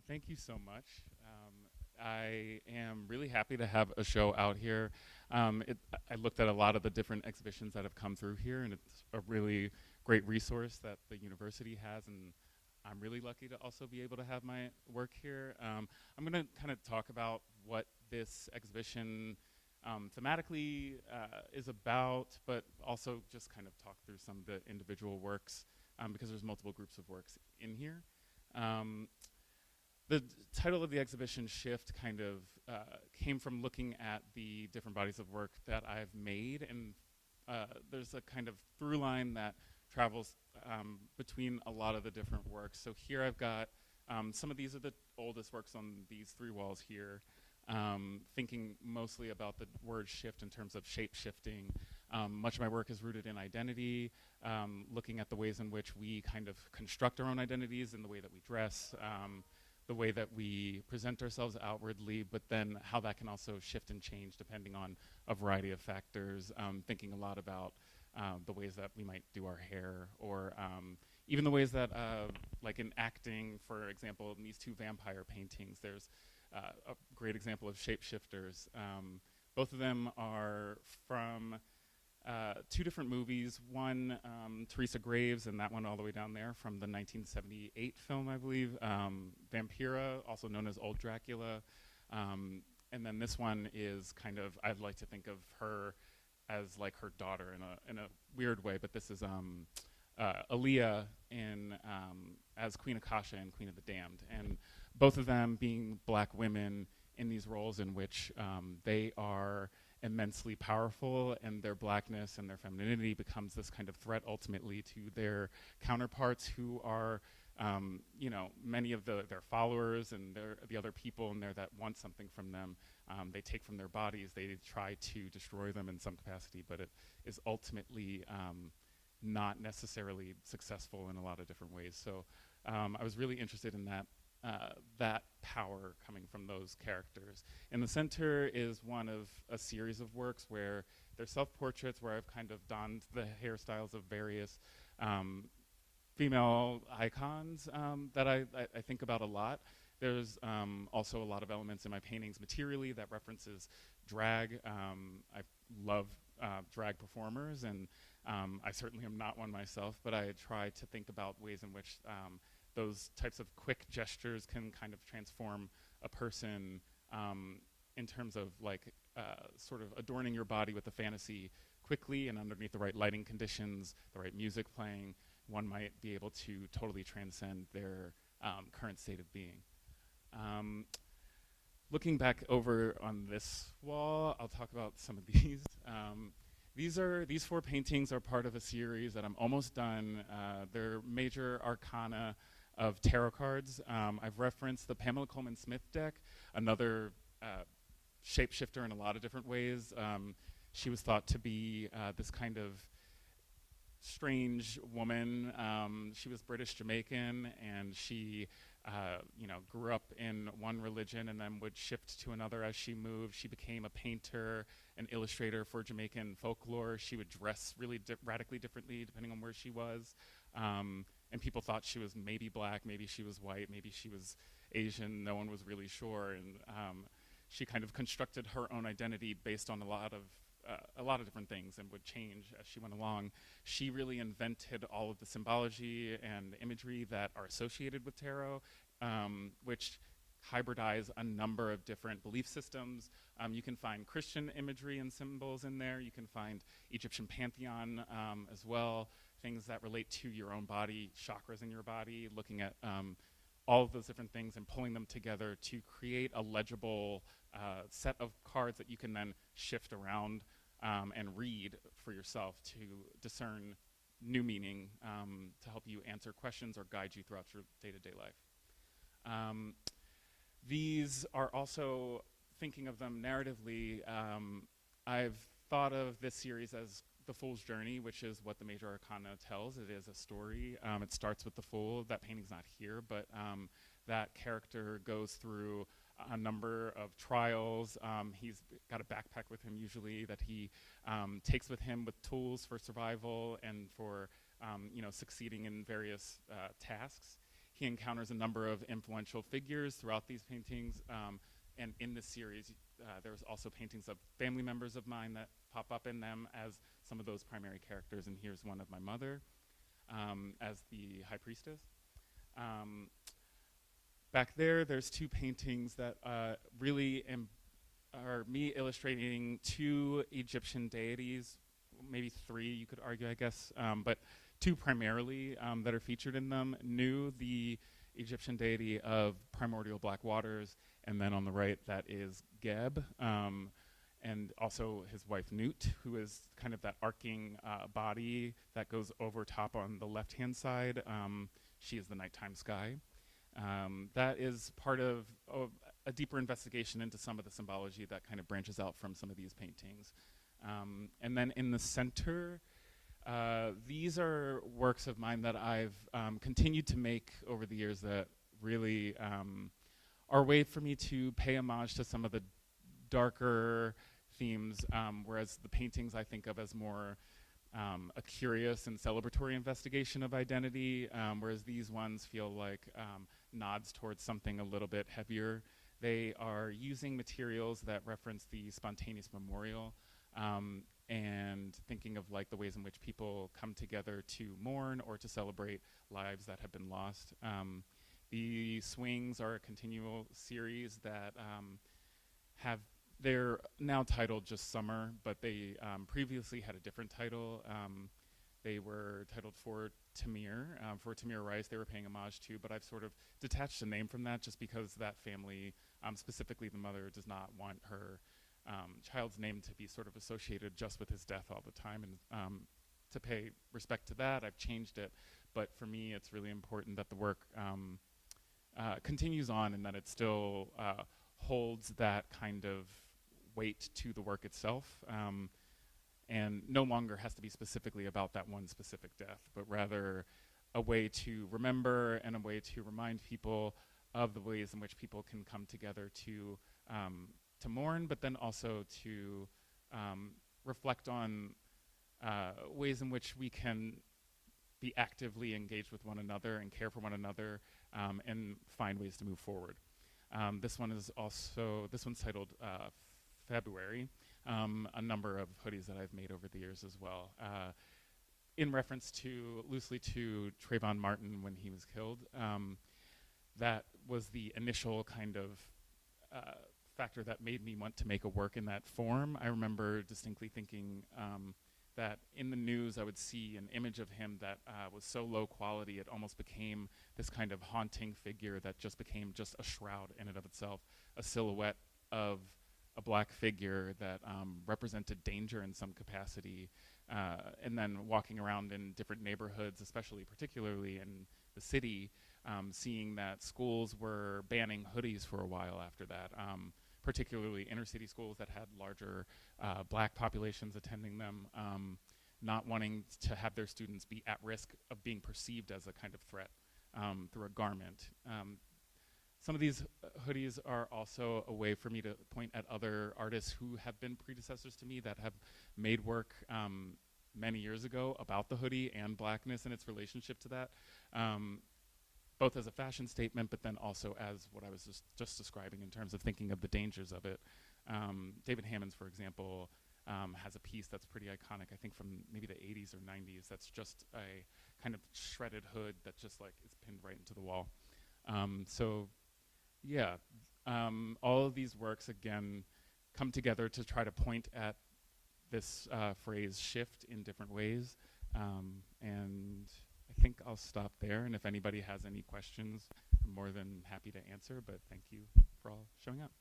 Thank you so much. I am really happy to have a show out here. I looked at a lot of the different exhibitions that have come through here, and it's a really great resource that the university has, and I'm really lucky to also be able to have my work here. I'm going to kind of talk about what this exhibition thematically is about, but also just kind of talk through some of the individual works because there's multiple groups of works in here. Um, the title of the exhibition, Shift, kind of came from looking at the different bodies of work that I've made, and there's a kind of through line that travels between a lot of the different works. So here I've got some of these are the oldest works on these three walls here, thinking mostly about the word shift in terms of shape shifting. Much of my work is rooted in identity, looking at the ways in which we kind of construct our own identities in the way that we dress, the way that we present ourselves outwardly, but then how that can also shift and change depending on a variety of factors, thinking a lot about the ways that we might do our hair, or even the ways that, like in acting, for example, in these two vampire paintings, there's a great example of shapeshifters. Both of them are from two different movies. One, Teresa Graves, and that one all the way down there from the 1978 film, I believe, Vampira, also known as Old Dracula. And then this one is kind of, I'd like to think of her as like her daughter in a weird way, but this is Aaliyah in as Queen Akasha in Queen of the Damned, and both of them being black women in these roles in which they are immensely powerful, and their blackness and their femininity becomes this kind of threat ultimately to their counterparts who are, many of their followers and the other people in there that want something from them. They take from their bodies, they try to destroy them in some capacity, but it is ultimately not necessarily successful in a lot of different ways. So I was really interested in that power coming from those characters. In the center is one of a series of works where they're self-portraits where I've kind of donned the hairstyles of various female icons that I think about a lot. There's also a lot of elements in my paintings materially that references drag. I love drag performers, and I certainly am not one myself, but I try to think about ways in which those types of quick gestures can kind of transform a person in terms of like sort of adorning your body with a fantasy quickly and underneath the right lighting conditions, the right music playing. One might be able to totally transcend their current state of being. Looking back over on this wall, I'll talk about some of these. These four paintings are part of a series that I'm almost done. They're Major Arcana of tarot cards. I've referenced the Pamela Coleman Smith deck, another shapeshifter in a lot of different ways. She was thought to be this kind of strange woman. She was British Jamaican, and she grew up in one religion and then would shift to another as she moved. She became a painter, an illustrator for Jamaican folklore. She would dress really radically differently depending on where she was. And people thought she was maybe black, maybe she was white, maybe she was Asian. No one was really sure. And she kind of constructed her own identity based on a lot of different things and would change as she went along. She really invented all of the symbology and imagery that are associated with tarot, which hybridize a number of different belief systems. You can find Christian imagery and symbols in there. You can find Egyptian pantheon as well, things that relate to your own body, chakras in your body, looking at all of those different things and pulling them together to create a legible set of cards that you can then shift around and read for yourself to discern new meaning to help you answer questions or guide you throughout your day-to-day life. These are also, thinking of them narratively, I've thought of this series as the Fool's Journey, which is what the Major Arcana tells. It is a story. It starts with the Fool. That painting's not here, but that character goes through a number of trials. He's got a backpack with him usually that he takes with him with tools for survival and for succeeding in various tasks. he encounters a number of influential figures throughout these paintings. And in this series, there's also paintings of family members of mine that pop up in them as some of those primary characters. And here's one of my mother as the high priestess. Back there's two paintings that really are me illustrating two Egyptian deities, maybe three, you could argue, I guess, but two primarily that are featured in them. Nu, the Egyptian deity of primordial black waters, and then on the right, that is Geb, and also his wife Nut, who is kind of that arcing body that goes over top on the left-hand side. She is the nighttime sky. That is part of a deeper investigation into some of the symbology that kind of branches out from some of these paintings. And then in the center, these are works of mine that I've continued to make over the years that really are a way for me to pay homage to some of the darker themes, whereas the paintings I think of as more a curious and celebratory investigation of identity, whereas these ones feel like nods towards something a little bit heavier. They are using materials that reference the spontaneous memorial, and thinking of like the ways in which people come together to mourn or to celebrate lives that have been lost. The swings are a continual series that they're now titled just Summer, but they previously had a different title. They were titled For Tamir Rice, they were paying homage to, but I've sort of detached the name from that just because that family, specifically the mother, does not want her child's name to be sort of associated just with his death all the time. And to pay respect to that, I've changed it. But for me, it's really important that the work continues on and that it still holds that kind of weight to the work itself, and no longer has to be specifically about that one specific death, but rather a way to remember and a way to remind people of the ways in which people can come together to mourn, but then also to reflect on ways in which we can be actively engaged with one another and care for one another, and find ways to move forward. This one's titled February, a number of hoodies that I've made over the years as well, in reference loosely to Trayvon Martin when he was killed. That was the initial kind of factor that made me want to make a work in that form. I remember distinctly thinking that in the news I would see an image of him that was so low quality it almost became this kind of haunting figure that just became just a shroud in and of itself, a silhouette of a black figure that represented danger in some capacity, and then walking around in different neighborhoods, particularly in the city, seeing that schools were banning hoodies for a while after that, particularly inner city schools that had larger black populations attending them, not wanting to have their students be at risk of being perceived as a kind of threat through a garment. Some of these hoodies are also a way for me to point at other artists who have been predecessors to me that have made work many years ago about the hoodie and blackness and its relationship to that, both as a fashion statement, but then also as what I was just describing in terms of thinking of the dangers of it. David Hammons, for example, has a piece that's pretty iconic, I think from maybe the 80s or 90s, that's just a kind of shredded hood that just like is pinned right into the wall. Yeah, all of these works, again, come together to try to point at this phrase shift in different ways. And I think I'll stop there. And if anybody has any questions, I'm more than happy to answer. But thank you for all showing up.